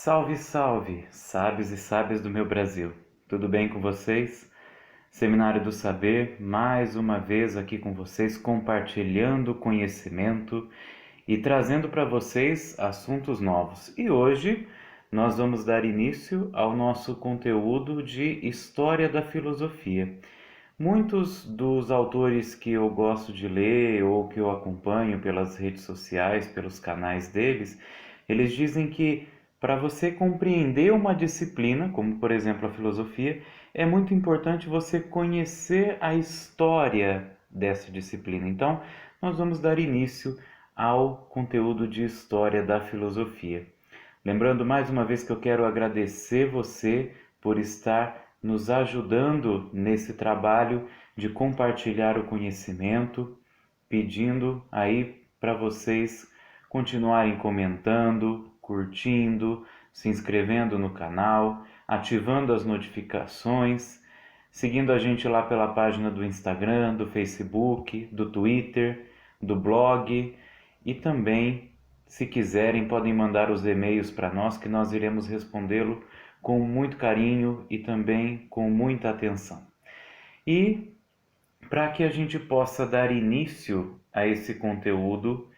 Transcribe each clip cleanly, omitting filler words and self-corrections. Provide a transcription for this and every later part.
Salve, salve, sábios e sábias do meu Brasil. Tudo bem com vocês? Seminário do Saber, mais uma vez aqui com vocês, compartilhando conhecimento e trazendo para vocês assuntos novos. E hoje nós vamos dar início ao nosso conteúdo de História da Filosofia. Muitos dos autores que eu gosto de ler ou que eu acompanho pelas redes sociais, pelos canais deles, eles dizem que para você compreender uma disciplina, como por exemplo a filosofia, é muito importante você conhecer a história dessa disciplina. Então, nós vamos dar início ao conteúdo de História da Filosofia. Lembrando mais uma vez que eu quero agradecer você por estar nos ajudando nesse trabalho de compartilhar o conhecimento, pedindo aí para vocês continuarem comentando, curtindo, se inscrevendo no canal, ativando as notificações, seguindo a gente lá pela página do Instagram, do Facebook, do Twitter, do blog e também, se quiserem, podem mandar os e-mails para nós que nós iremos respondê-lo com muito carinho e também com muita atenção. E para que a gente possa dar início a esse conteúdo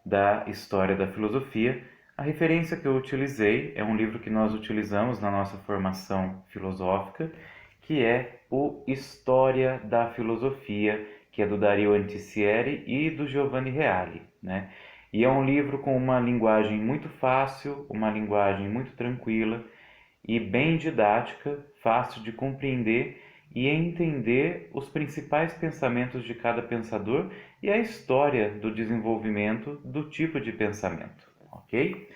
da história da filosofia, a referência que eu utilizei é um livro que nós utilizamos na nossa formação filosófica, que é o História da Filosofia, que é do Dario Antiscieri e do Giovanni Reale, né? E é um livro com uma linguagem muito fácil, uma linguagem muito tranquila e bem didática, fácil de compreender e entender os principais pensamentos de cada pensador e a história do desenvolvimento do tipo de pensamento, ok?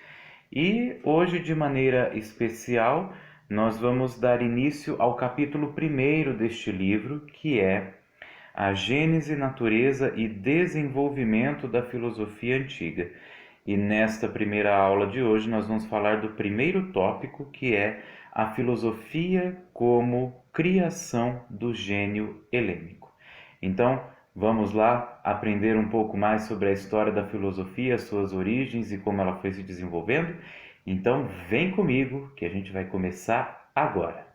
E hoje, de maneira especial, nós vamos dar início ao capítulo 1º deste livro, que é a Gênese, Natureza e Desenvolvimento da Filosofia Antiga. E nesta primeira aula de hoje nós vamos falar do primeiro tópico, que é a filosofia como criação do gênio helênico. Então, vamos lá aprender um pouco mais sobre a história da filosofia, suas origens e como ela foi se desenvolvendo? Então, vem comigo que a gente vai começar agora.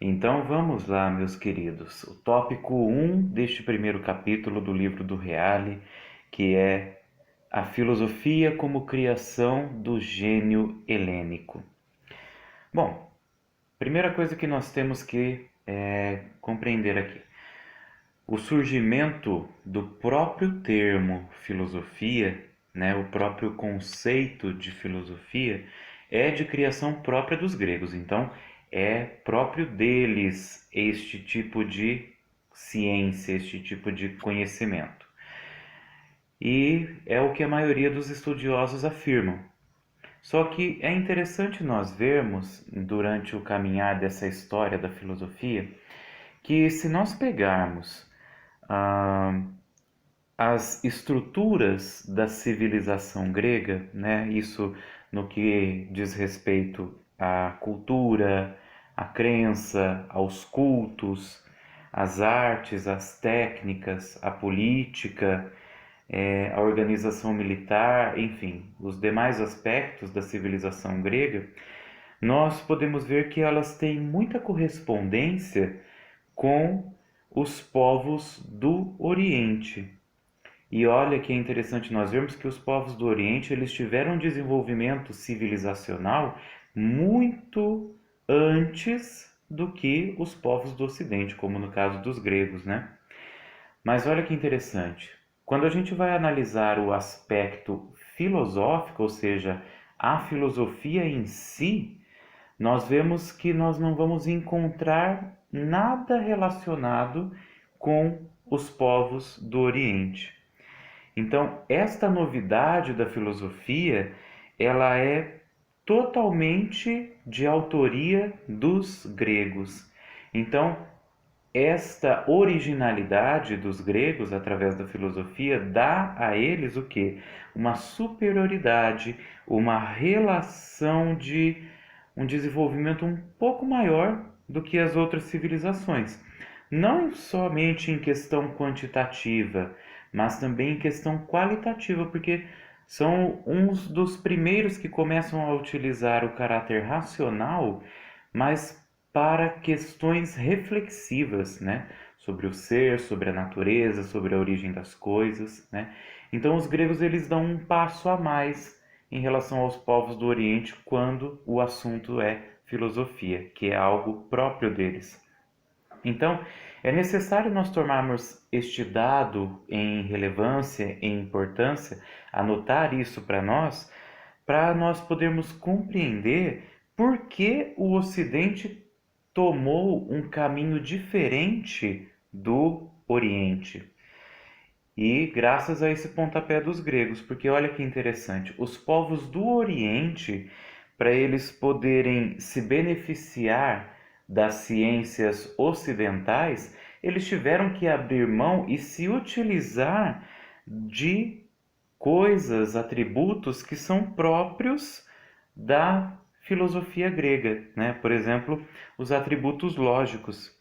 Então vamos lá, meus queridos. O tópico 1 deste primeiro capítulo do livro do Reale, que é a filosofia como criação do gênio helênico. Bom, primeira coisa que nós temos que compreender aqui. O surgimento do próprio termo filosofia, né, o próprio conceito de filosofia, é de criação própria dos gregos. Então, é próprio deles este tipo de ciência, este tipo de conhecimento. E é o que a maioria dos estudiosos afirmam. Só que é interessante nós vermos, durante o caminhar dessa história da filosofia, que se nós pegarmos as estruturas da civilização grega, né? Isso no que diz respeito à cultura, à crença, aos cultos, às artes, às técnicas, à política, a organização militar, enfim, os demais aspectos da civilização grega, nós podemos ver que elas têm muita correspondência com os povos do Oriente. E olha que é interessante nós vermos que os povos do Oriente eles tiveram um desenvolvimento civilizacional muito antes do que os povos do Ocidente, como no caso dos gregos, né? Mas olha que interessante. Quando a gente vai analisar o aspecto filosófico, ou seja, a filosofia em si, nós vemos que nós não vamos encontrar nada relacionado com os povos do Oriente. Então, esta novidade da filosofia, ela é totalmente de autoria dos gregos. Então, esta originalidade dos gregos através da filosofia dá a eles o quê? Uma superioridade, uma relação de um desenvolvimento um pouco maior do que as outras civilizações. não somente em questão quantitativa, mas também em questão qualitativa, porque são uns dos primeiros que começam a utilizar o caráter racional, mas para questões reflexivas, né? Sobre o ser, sobre a natureza, sobre a origem das coisas, né? Então os gregos eles dão um passo a mais em relação aos povos do Oriente quando o assunto é filosofia, que é algo próprio deles. Então, é necessário nós tomarmos este dado em relevância, em importância, anotar isso para nós podermos compreender por que o Ocidente tomou um caminho diferente do Oriente. E graças a esse pontapé dos gregos, porque olha que interessante, os povos do Oriente, para eles poderem se beneficiar das ciências ocidentais, eles tiveram que abrir mão e se utilizar de coisas, atributos que são próprios da filosofia grega, né? Por exemplo, os atributos lógicos,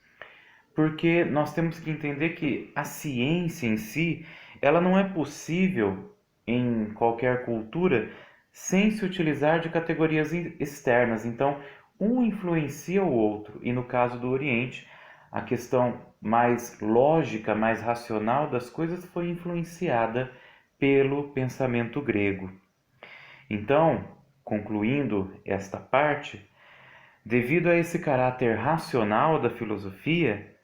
porque nós temos que entender que a ciência em si, ela não é possível em qualquer cultura sem se utilizar de categorias externas. Então, um influencia o outro, e no caso do Oriente, a questão mais lógica, mais racional das coisas foi influenciada pelo pensamento grego. Então, concluindo esta parte, devido a esse caráter racional da filosofia,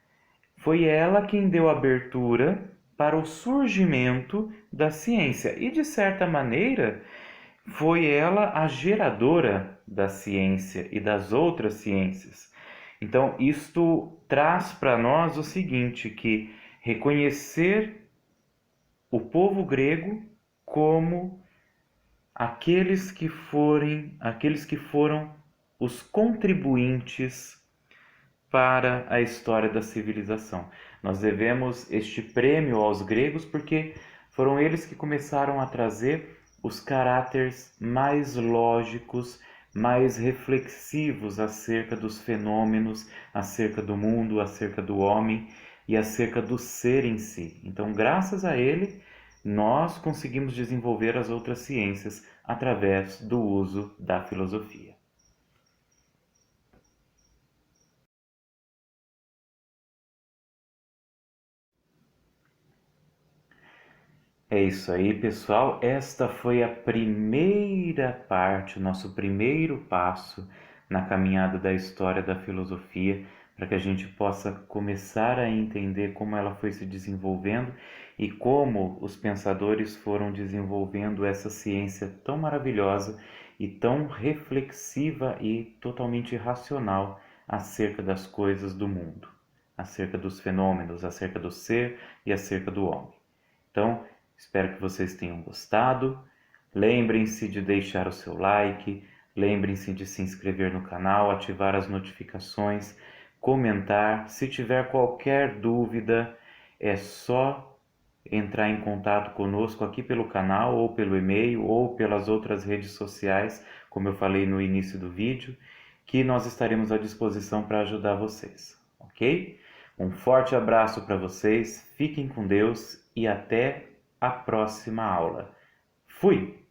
foi ela quem deu abertura para o surgimento da ciência e, de certa maneira, foi ela a geradora da ciência e das outras ciências. Então, isto traz para nós o seguinte, que reconhecer o povo grego como aqueles que foram os contribuintes para a história da civilização. Nós devemos este prêmio aos gregos porque foram eles que começaram a trazer os caráteres mais lógicos, mais reflexivos acerca dos fenômenos, acerca do mundo, acerca do homem e acerca do ser em si. Então, graças a ele, nós conseguimos desenvolver as outras ciências através do uso da filosofia. É isso aí, pessoal. Esta foi a primeira parte, o nosso primeiro passo na caminhada da história da filosofia, para que a gente possa começar a entender como ela foi se desenvolvendo e como os pensadores foram desenvolvendo essa ciência tão maravilhosa e tão reflexiva e totalmente racional acerca das coisas do mundo, acerca dos fenômenos, acerca do ser e acerca do homem. Então, espero que vocês tenham gostado. Lembrem-se de deixar o seu like, lembrem-se de se inscrever no canal, ativar as notificações, comentar. Se tiver qualquer dúvida, é só entrar em contato conosco aqui pelo canal, ou pelo e-mail, ou pelas outras redes sociais, como eu falei no início do vídeo, que nós estaremos à disposição para ajudar vocês, ok? Um forte abraço para vocês, fiquem com Deus e até a próxima aula. Fui!